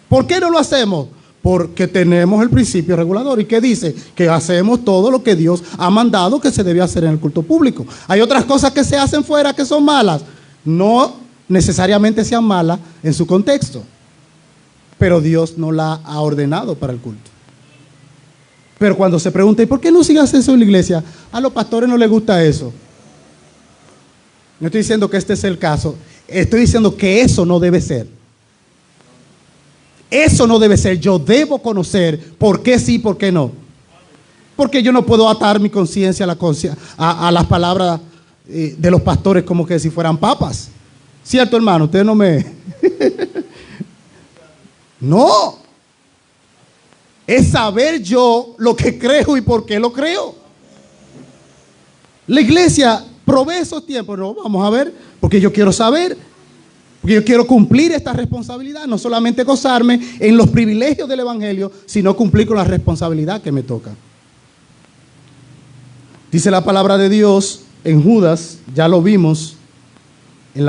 ¿Por qué no lo hacemos? Porque tenemos el principio regulador. ¿Y qué dice? Que hacemos todo lo que Dios ha mandado que se debe hacer en el culto público. Hay otras cosas que se hacen fuera que son malas. No necesariamente sean malas en su contexto, pero Dios no la ha ordenado para el culto. Pero cuando se pregunta, ¿y por qué no sigas eso en la iglesia? A los pastores no les gusta eso. No estoy diciendo que este es el caso. Estoy diciendo que eso no debe ser. Eso no debe ser. Yo debo conocer por qué sí, por qué no. Porque yo no puedo atar mi conciencia a las palabras de los pastores como que si fueran papas. ¿Cierto, hermano? Ustedes no me... No. Es saber yo lo que creo y por qué lo creo. La iglesia provee esos tiempos. No, vamos a ver, porque yo quiero saber, porque yo quiero cumplir esta responsabilidad, no solamente gozarme en los privilegios del evangelio, sino cumplir con la responsabilidad que me toca. Dice la palabra de Dios en Judas, ya lo vimos en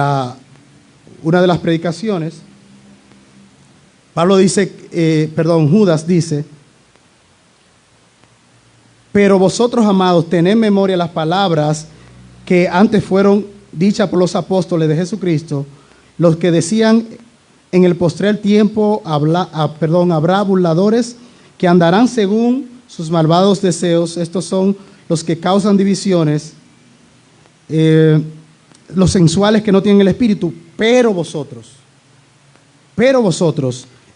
una de las predicaciones. Judas dice: pero vosotros, amados, tened memoria las palabras que antes fueron dichas por los apóstoles de Jesucristo, los que decían: en el postrer tiempo habrá burladores que andarán según sus malvados deseos. Estos son los que causan divisiones, los sensuales que no tienen el espíritu. Pero vosotros,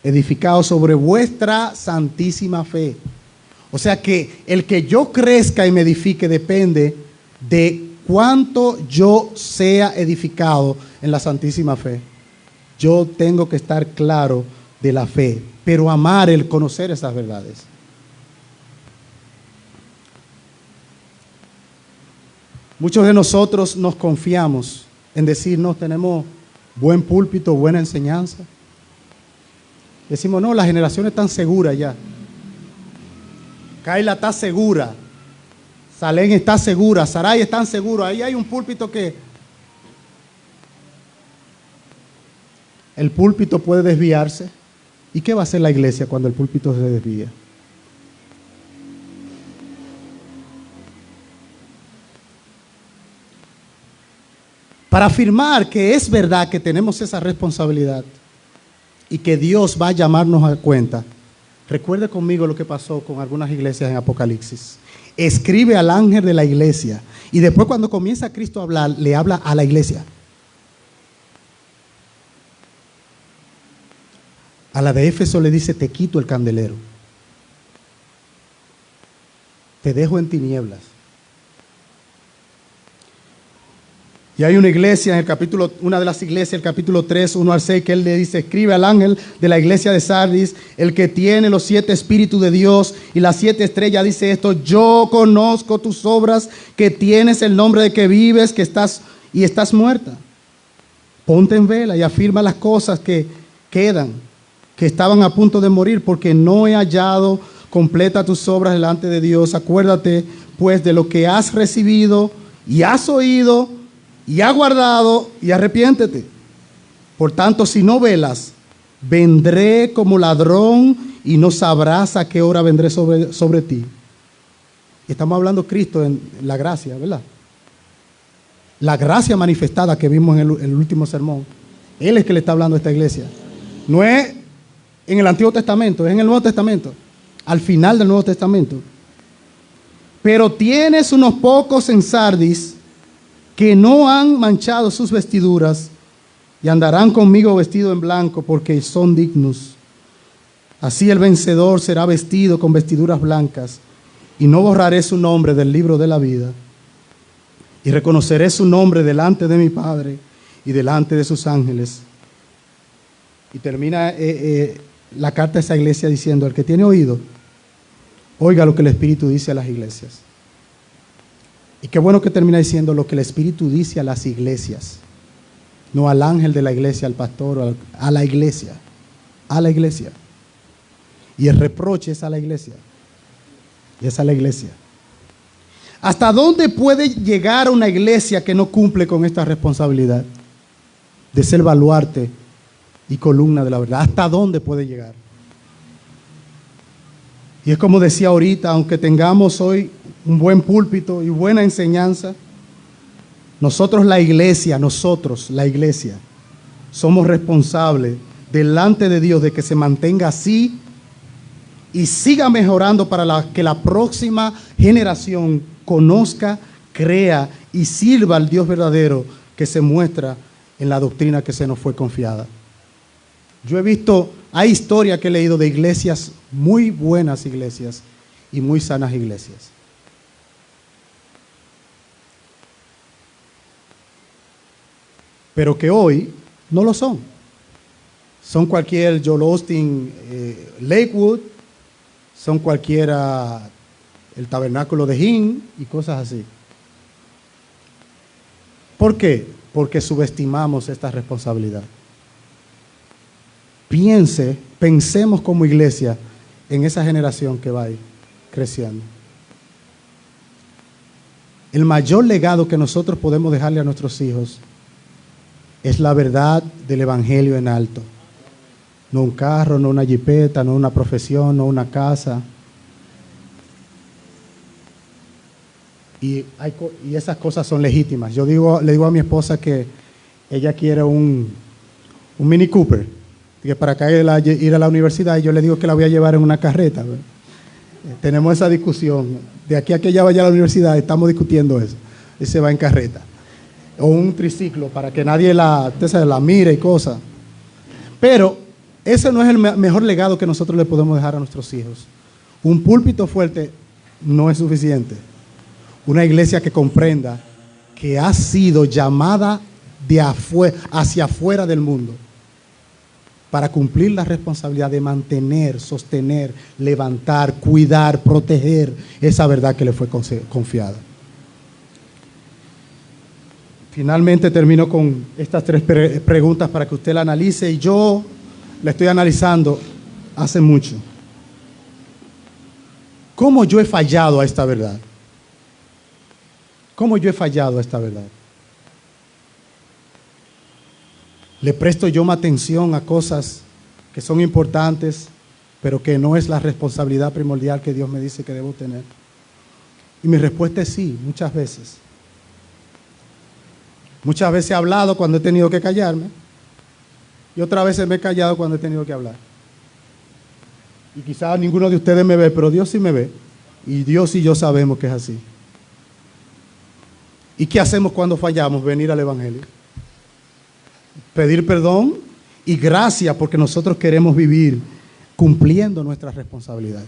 edificados sobre vuestra santísima fe. O sea que el que yo crezca y me edifique depende de cuánto yo sea edificado en la santísima fe. Yo tengo que estar claro de la fe, pero amar el conocer esas verdades. Muchos de nosotros nos confiamos en decir, no, tenemos buen púlpito, buena enseñanza. Decimos, no, las generaciones están seguras ya. Kaila está segura. Salén está segura. Saray están seguros. Ahí hay un púlpito que... El púlpito puede desviarse. ¿Y qué va a hacer la iglesia cuando el púlpito se desvía? Para afirmar que es verdad que tenemos esa responsabilidad y que Dios va a llamarnos a cuenta, recuerde conmigo lo que pasó con algunas iglesias en Apocalipsis. Escribe al ángel de la iglesia y después, cuando comienza Cristo a hablar, le habla a la iglesia. A la de Éfeso le dice: te quito el candelero, te dejo en tinieblas. Y hay una iglesia en el capítulo, una de las iglesias, el capítulo 3, 1 al 6, que él le dice: escribe al ángel de la iglesia de Sardis, el que tiene los 7 espíritus de Dios y las 7 estrellas, dice esto: yo conozco tus obras, que tienes el nombre de que vives, que estás muerta. Ponte en vela y afirma las cosas que quedan, que estaban a punto de morir, porque no he hallado completa tus obras delante de Dios. Acuérdate pues de lo que has recibido y has oído y has guardado, y arrepiéntete. Por tanto, si no velas, vendré como ladrón y no sabrás a qué hora vendré sobre ti. Estamos hablando de Cristo en la gracia, ¿verdad? La gracia manifestada que vimos en el último sermón. Él es que le está hablando a esta iglesia. No es en el Antiguo Testamento, es en el Nuevo Testamento. Al final del Nuevo Testamento. Pero tienes unos pocos en Sardis que no han manchado sus vestiduras y andarán conmigo vestidos en blanco, porque son dignos. Así el vencedor será vestido con vestiduras blancas, y no borraré su nombre del libro de la vida, y reconoceré su nombre delante de mi Padre y delante de sus ángeles. Y termina la carta a esa iglesia diciendo: el que tiene oído, oiga lo que el Espíritu dice a las iglesias. Y qué bueno que termina diciendo lo que el Espíritu dice a las iglesias, no al ángel de la iglesia, al pastor, a la iglesia, a la iglesia. Y el reproche es a la iglesia, y es a la iglesia. ¿Hasta dónde puede llegar una iglesia que no cumple con esta responsabilidad de ser baluarte y columna de la verdad? ¿Hasta dónde puede llegar? Y es como decía ahorita, aunque tengamos hoy un buen púlpito y buena enseñanza, nosotros la iglesia, somos responsables delante de Dios de que se mantenga así y siga mejorando para que la próxima generación conozca, crea y sirva al Dios verdadero que se muestra en la doctrina que se nos fue confiada. Yo he visto, hay historias que he leído de iglesias, muy buenas iglesias y muy sanas iglesias. Pero que hoy no lo son. Son cualquier Joel Osteen, Lakewood, son cualquiera el tabernáculo de Hin y cosas así. ¿Por qué? Porque subestimamos esta responsabilidad. Pensemos como iglesia en esa generación que va a ir creciendo. El mayor legado que nosotros podemos dejarle a nuestros hijos es la verdad del evangelio en alto. No un carro, no una jipeta, no una profesión, no una casa. Y esas cosas son legítimas. Le digo a mi esposa que ella quiere un Mini Cooper, que para ir a la universidad, y yo le digo que la voy a llevar en una carreta. Tenemos esa discusión. De aquí a que ella vaya a la universidad, estamos discutiendo eso. Y se va en carreta. O un triciclo para que nadie la mire y cosas. Pero ese no es el mejor legado que nosotros le podemos dejar a nuestros hijos. Un púlpito fuerte no es suficiente. Una iglesia que comprenda que ha sido llamada hacia afuera del mundo para cumplir la responsabilidad de mantener, sostener, levantar, cuidar, proteger esa verdad que le fue confiada. Finalmente termino con estas 3 preguntas para que usted la analice, y yo la estoy analizando hace mucho. ¿Cómo yo he fallado a esta verdad? ¿Cómo yo he fallado a esta verdad? ¿Le presto yo más atención a cosas que son importantes, pero que no es la responsabilidad primordial que Dios me dice que debo tener? Y mi respuesta es sí, muchas veces. Muchas veces he hablado cuando he tenido que callarme, y otras veces me he callado cuando he tenido que hablar. Y quizás ninguno de ustedes me ve, pero Dios sí me ve, y Dios y yo sabemos que es así. ¿Y qué hacemos cuando fallamos? Venir al Evangelio, pedir perdón y gracia, porque nosotros queremos vivir cumpliendo nuestra responsabilidad.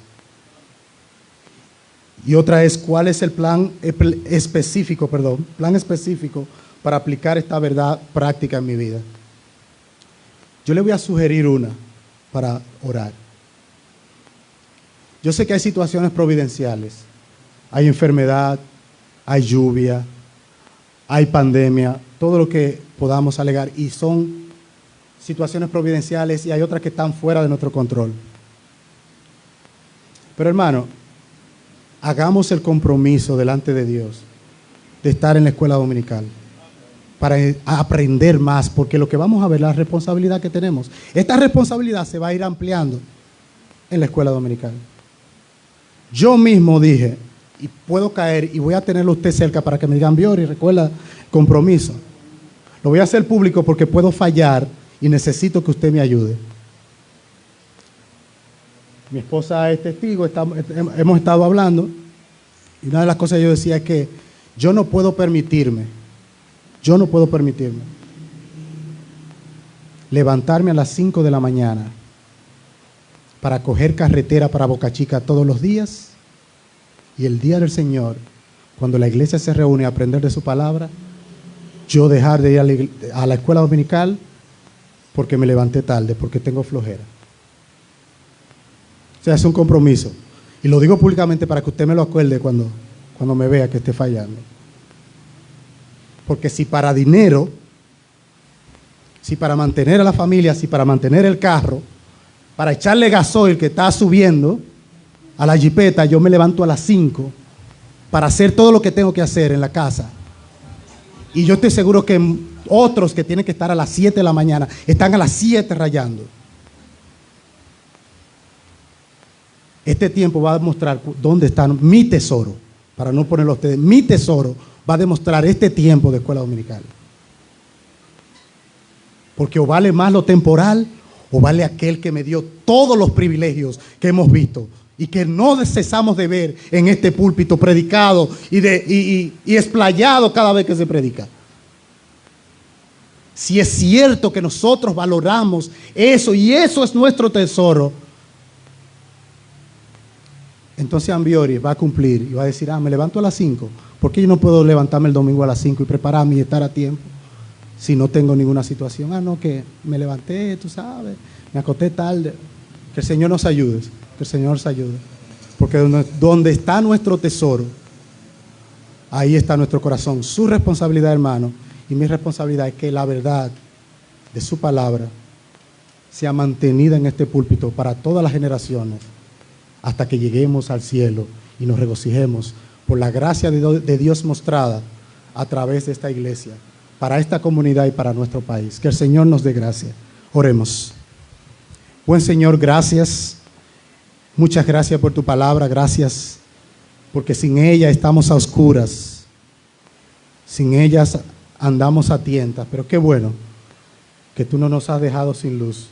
Y otra es, ¿cuál es el plan específico para aplicar esta verdad práctica en mi vida. Yo le voy a sugerir una para orar. Yo sé que hay situaciones providenciales, hay enfermedad, hay lluvia, hay pandemia, todo lo que podamos alegar, y son situaciones providenciales, y hay otras que están fuera de nuestro control. Pero hermano, hagamos el compromiso delante de Dios de estar en la escuela dominical para aprender más, porque lo que vamos a ver es la responsabilidad que tenemos. Esta responsabilidad se va a ir ampliando en la escuela dominical. Yo mismo dije, y puedo caer, y voy a tenerlo usted cerca para que me digan, Biori, recuerda, compromiso. Lo voy a hacer público porque puedo fallar y necesito que usted me ayude. Mi esposa es testigo, hemos estado hablando, y una de las cosas que yo decía es que yo no puedo permitirme levantarme a las 5 de la mañana para coger carretera para Boca Chica todos los días, y el día del Señor, cuando la iglesia se reúne a aprender de su palabra, yo dejar de ir a la escuela dominical porque me levanté tarde, porque tengo flojera. O sea, es un compromiso. Y lo digo públicamente para que usted me lo acuerde cuando me vea que esté fallando. Porque si para dinero, si para mantener a la familia, si para mantener el carro, para echarle gasoil que está subiendo a la jipeta, yo me levanto a las 5 para hacer todo lo que tengo que hacer en la casa. Y yo estoy seguro que otros que tienen que estar a las 7 de la mañana están a las 7 rayando. Este tiempo va a demostrar dónde está mi tesoro, para no ponerlo a ustedes. Mi tesoro va a demostrar este tiempo de escuela dominical. Porque o vale más lo temporal, o vale aquel que me dio todos los privilegios que hemos visto y que no cesamos de ver en este púlpito predicado y explayado cada vez que se predica. Si es cierto que nosotros valoramos eso y eso es nuestro tesoro, entonces Ambiori va a cumplir y va a decir, me levanto a las 5. ¿Por qué yo no puedo levantarme el domingo a las 5 y prepararme y estar a tiempo? Si no tengo ninguna situación. No, que me levanté, tú sabes, me acosté tarde. Que el Señor nos ayude, que el Señor nos ayude. Porque donde está nuestro tesoro, ahí está nuestro corazón. Su responsabilidad, hermano, y mi responsabilidad es que la verdad de su palabra sea mantenida en este púlpito para todas las generaciones, hasta que lleguemos al cielo y nos regocijemos por la gracia de Dios mostrada a través de esta iglesia, para esta comunidad y para nuestro país. Que el Señor nos dé gracia. Oremos. Buen Señor, gracias. Muchas gracias por tu palabra. Gracias porque sin ella estamos a oscuras. Sin ellas andamos a tientas. Pero qué bueno que tú no nos has dejado sin luz.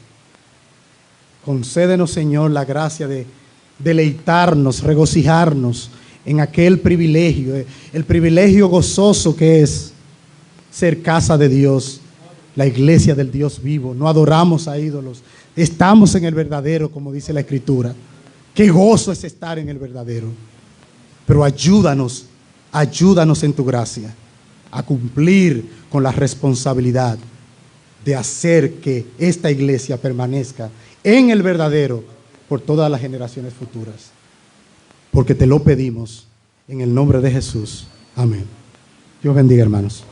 Concédenos, Señor, la gracia de deleitarnos, regocijarnos en aquel privilegio, el privilegio gozoso que es ser casa de Dios, la iglesia del Dios vivo. No adoramos a ídolos, estamos en el verdadero, como dice la Escritura. Qué gozo es estar en el verdadero. Pero ayúdanos en tu gracia a cumplir con la responsabilidad de hacer que esta iglesia permanezca en el verdadero por todas las generaciones futuras. Porque te lo pedimos en el nombre de Jesús. Amén. Dios bendiga, hermanos.